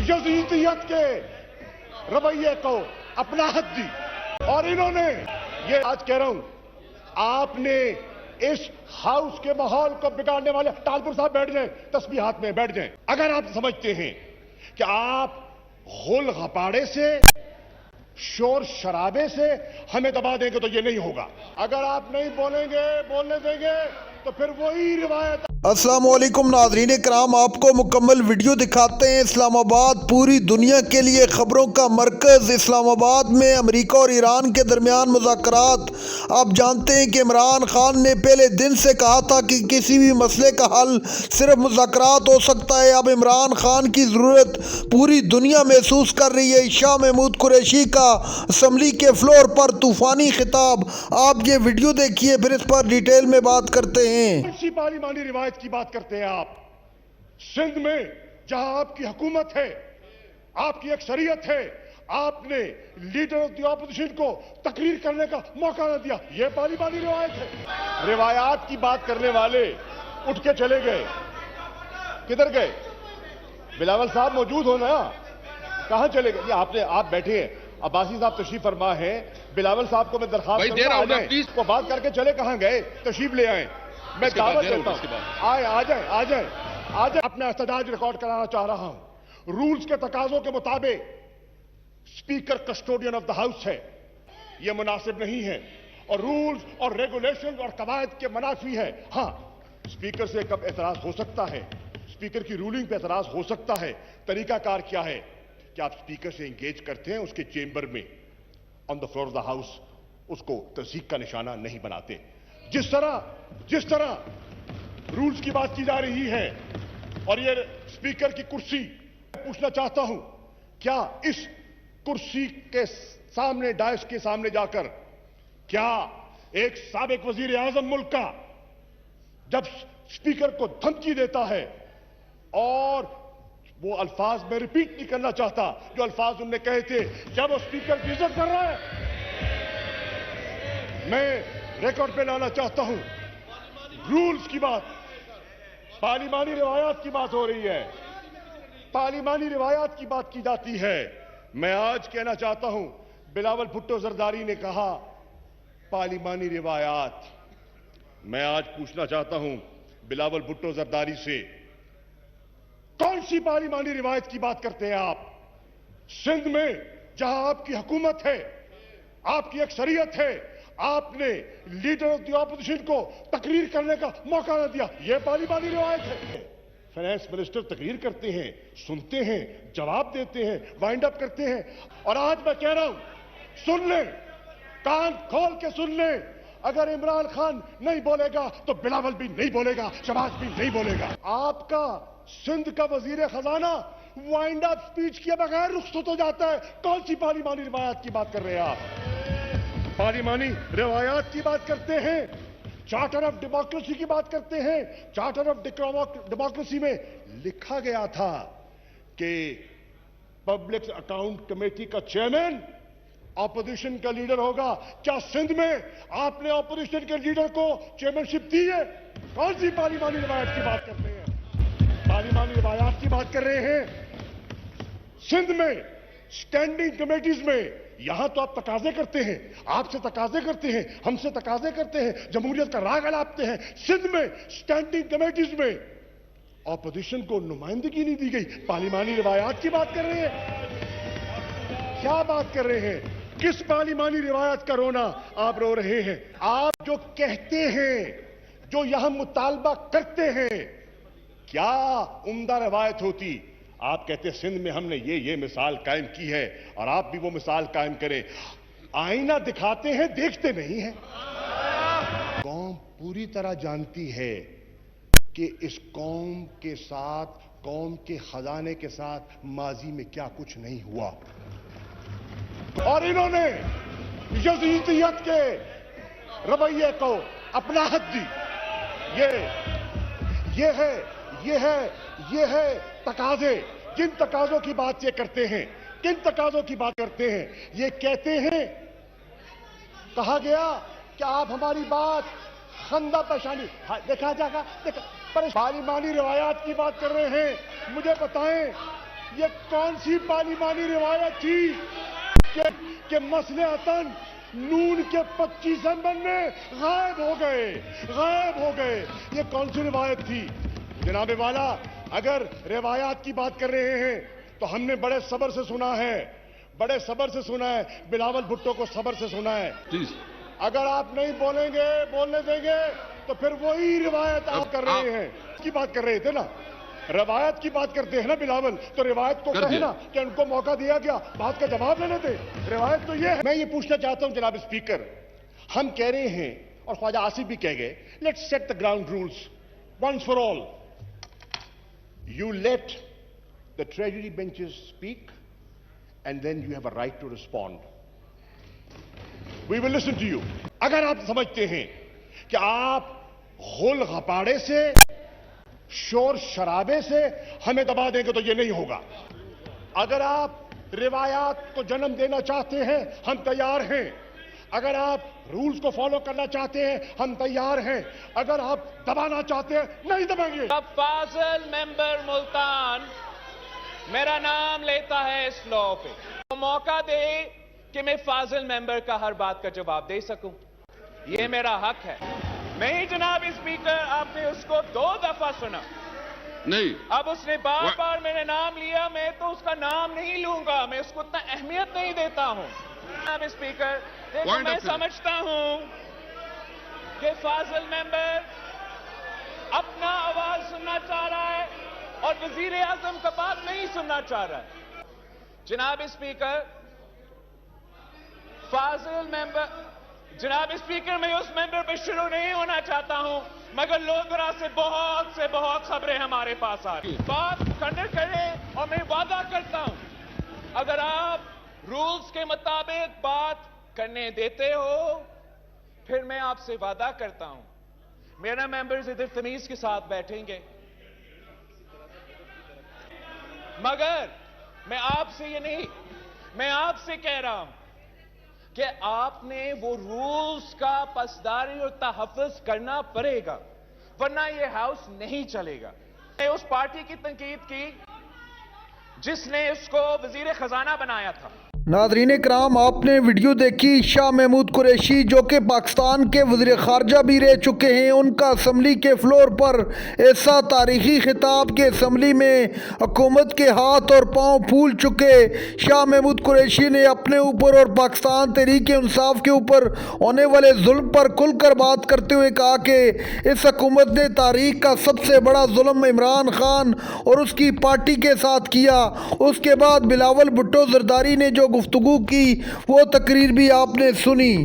यजीदियत के रवैये को अपनाहत दी। और इन्होंने ये आज कह रहा हूं, आपने इस हाउस के माहौल को बिगाड़ने वाले टालपुर साहब बैठ जाएं, तस्बीह हाथ में बैठ जाएं। अगर आप समझते हैं कि आप गुल गपाड़े से, शोर शराबे से हमें दबा देंगे तो ये नहीं होगा। अगर आप नहीं बोलने देंगे तो फिर वही रिवायत। अस्सलाम वालेकुम नाज़रीन कराम, आपको मुकम्मल वीडियो दिखाते हैं। इस्लामाबाद पूरी दुनिया के लिए ख़बरों का मरकज़। इस्लामाबाद में अमेरिका और ईरान के दरमियान मुज़ाकरात। आप जानते हैं कि इमरान खान ने पहले दिन से कहा था कि किसी भी मसले का हल सिर्फ मुज़ाकरात हो सकता है। अब इमरान खान की ज़रूरत पूरी दुनिया महसूस कर रही है। शाह महमूद कुरैशी का असम्बली के फ्लोर पर तूफ़ानी खिताब। आप ये वीडियो देखिए, फिर इस पर डिटेल में बात करते हैं। पार्लिमानी रिवायत की बात करते हैं आप। सिंध में जहां आपकी हुकूमत है, आपकी अक्सरियत है, आपने लीडर ऑफ द ऑपोजिशन को तकरीर करने का मौका न दिया। यह पार्लिमानी रिवायत है। रिवायात की बात करने वाले उठ के चले गए। किधर गए? बिलावल साहब मौजूद हो ना, कहां चले गए? आप बैठे हैं, अब्बासी साहब तशरीफ फरमा है। बिलावल साहब को मैं दरखास्त प्लीज को बात करके चले, कहां गए? तशरीफ ले आए, मैं दावत देता हूं। आ जाए। अपना एहतजाज रिकॉर्ड कराना चाह रहा हूं। रूल्स के तकाजों के मुताबिक speaker custodian of the house है, यह मुनासिब नहीं है और रूल्स और रेगुलेशन और कवायद के मुनाफी है। हां, स्पीकर से कब एतराज हो सकता है, स्पीकर की रूलिंग पे एतराज हो सकता है। तरीकाकार क्या है कि आप स्पीकर से इंगेज करते हैं, उसके चेंबर में on the floor of the house उसको तस्दीक का निशाना नहीं बनाते। जिस तरह रूल्स की बात की जा रही है और ये स्पीकर की कुर्सी, पूछना चाहता हूं, क्या इस कुर्सी के सामने, डायस के सामने जाकर क्या एक साबिक वजीर आजम मुल्क का जब स्पीकर को धमकी देता है और वो अल्फाज में रिपीट नहीं करना चाहता जो अल्फाज उनने कहे थे, जब वो स्पीकर की इज्जत कर रहा है, मैं रिकॉर्ड पे लाना चाहता हूं। रूल्स की बात, पार्लिमानी रिवायात की बात हो रही है, पार्लिमानी रिवायात की बात की जाती है। मैं आज कहना चाहता हूं, बिलावल भुट्टो जरदारी ने कहा पार्लिमानी रिवायात। मैं आज पूछना चाहता हूं बिलावल भुट्टो जरदारी से, कौन सी पार्लिमानी रिवायत की बात करते हैं आप? सिंध में जहां आपकी हुकूमत है, आपकी अक्सरियत है, आपने लीडर ऑफ द ऑपोजिशन को तकरीर करने का मौका न दिया। यह पार्लिमानी रिवायत है। फाइनेंस मिनिस्टर तकरीर करते हैं, सुनते हैं, जवाब देते हैं, वाइंड अप करते हैं। और आज मैं कह रहा हूं, सुन लें, कान खोल के सुन लें। अगर इमरान खान नहीं बोलेगा तो बिलावल भी नहीं बोलेगा, शहबाज भी नहीं बोलेगा। आपका सिंध का वजीर खजाना वाइंड अप स्पीच किए बगैर रुखसत हो जाता है। कौन सी पार्लिमानी रिवायत की बात कर रहे हैं आप? पार्लिमानी रिवायात की बात करते हैं, चार्टर ऑफ डेमोक्रेसी की बात करते हैं। चार्टर ऑफ डेमोक्रेसी में लिखा गया था कि पब्लिक अकाउंट कमेटी का चेयरमैन ऑपोजिशन का लीडर होगा। क्या सिंध में आपने ऑपोजिशन के लीडर को चेयरमैनशिप दी है? कौन सी पार्लिमानी रिवायत की बात करते हैं? पार्लिमानी रिवायात की बात कर रहे हैं। सिंध में स्टैंडिंग कमेटीज में यहां तो आप तकाजे करते हैं, आपसे तकाजे करते हैं, हमसे तकाजे करते हैं, जमहूरियत का राग अलापते हैं। सिंध में स्टैंडिंग कमेटीज में ऑपोजिशन को नुमाइंदगी नहीं दी गई। पार्लिमानी रिवायात की बात कर रहे हैं? क्या बात कर रहे हैं? किस पार्लिमानी रिवायत का रोना आप रो रहे हैं? आप जो कहते हैं, जो यहां मुतालबा करते हैं, क्या उम्दा रिवायत होती? आप कहते सिंध में हमने ये मिसाल कायम की है और आप भी वो मिसाल कायम करें। आईना दिखाते हैं, देखते नहीं हैं। कौम पूरी तरह जानती है कि इस कौम के साथ, कौम के खजाने के साथ माजी में क्या कुछ नहीं हुआ। और इन्होंने यजीदियत के रवैये को अपनाहत दी। ये है तकाजे। जिन तकाजों की बात ये करते हैं, किन तकाजों की बात करते हैं? ये कहते हैं, कहा गया कि आप हमारी बात खंदा पेशानी, देखा जाएगा, पार्लिमानी रिवायात की बात कर रहे हैं। मुझे बताएं یہ کون سی پارلیمانی روایت تھی کہ مسئلے وطن نون کے 25 امبر میں غائب ہو گئے. یہ کون سی روایت تھی؟ جناب والا، اگر روایات کی بات کر رہے ہیں تو ہم نے بڑے صبر سے سنا ہے، بلاول بھٹو کو صبر سے سنا ہے. اگر آپ نہیں بولنے دیں گے تو پھر وہی روایت آپ کر رہے ہیں. کی بات کر رہے تھے نا، روایت کی بات کرتے ہیں نا بلاول، تو روایت کو کہیں نا کہ ان کو موقع دیا گیا، بات کا جواب لینے تھے. روایت تو یہ ہے. میں یہ پوچھنا چاہتا ہوں جناب اسپیکر، ہم کہہ رہے ہیں اور خواجہ آصف بھی کہہ گئے، let's set the ground rules once for all. You let the treasury benches speak and then you have a right to respond. We will listen to you. اگر آپ سمجھتے ہیں کہ آپ غل غپاڑے سے، شور شرابے سے ہمیں دبا دیں گے تو یہ نہیں ہوگا. اگر آپ روایات کو جنم دینا چاہتے ہیں ہم تیار ہیں. اگر آپ رولز کو فالو کرنا چاہتے ہیں ہم تیار ہیں. اگر آپ دبانا چاہتے ہیں نہیں دبائیں گے. اب فاضل ممبر ملتان میرا نام لیتا ہے اس لو پہ، تو موقع دے کہ میں فاضل ممبر کا ہر بات کا جواب دے سکوں. یہ میرا حق ہے. نہیں جناب اسپیکر، آپ نے اس کو 2 دفعہ سنا. نہیں، اب اس نے بار بار میرے نام لیا، میں تو اس کا نام نہیں لوں گا. میں اس کو اتنا اہمیت نہیں دیتا ہوں. جناب اسپیکر، میں سمجھتا ہوں کہ فاضل ممبر اپنا آواز سننا چاہ رہا ہے اور وزیر اعظم کا بات نہیں سننا چاہ رہا ہے. جناب اسپیکر، فاضل ممبر، جناب اسپیکر، میں اس ممبر پہ شروع نہیں ہونا چاہتا ہوں، مگر لوگرا سے بہت خبریں ہمارے پاس آ رہی. بات کریں اور میں وعدہ کرتا ہوں اگر آپ رولز کے مطابق بات کرنے دیتے ہو پھر میں آپ سے وعدہ کرتا ہوں میرا ممبرز ادھر تمیز کے ساتھ بیٹھیں گے. مگر میں آپ سے یہ نہیں، میں آپ سے کہہ رہا ہوں کہ آپ نے وہ رولز کا پاسداری اور تحفظ کرنا پڑے گا، ورنہ یہ ہاؤس نہیں چلے گا. میں اس پارٹی کی تنقید کی جس نے اس کو وزیر خزانہ بنایا تھا. ناظرین کرام، آپ نے ویڈیو دیکھی شاہ محمود قریشی جو کہ پاکستان کے وزیر خارجہ بھی رہ چکے ہیں. ان کا اسمبلی کے فلور پر ایسا تاریخی خطاب کہ اسمبلی میں حکومت کے ہاتھ اور پاؤں پھول چکے. شاہ محمود قریشی نے اپنے اوپر اور پاکستان تحریک انصاف کے اوپر ہونے والے ظلم پر کھل کر بات کرتے ہوئے کہا کہ اس حکومت نے تاریخ کا سب سے بڑا ظلم عمران خان اور اس کی پارٹی کے ساتھ کیا. اس کے بعد بلاول بھٹو زرداری نے جو گفتگو کی وہ تقریر بھی آپ نے سنی.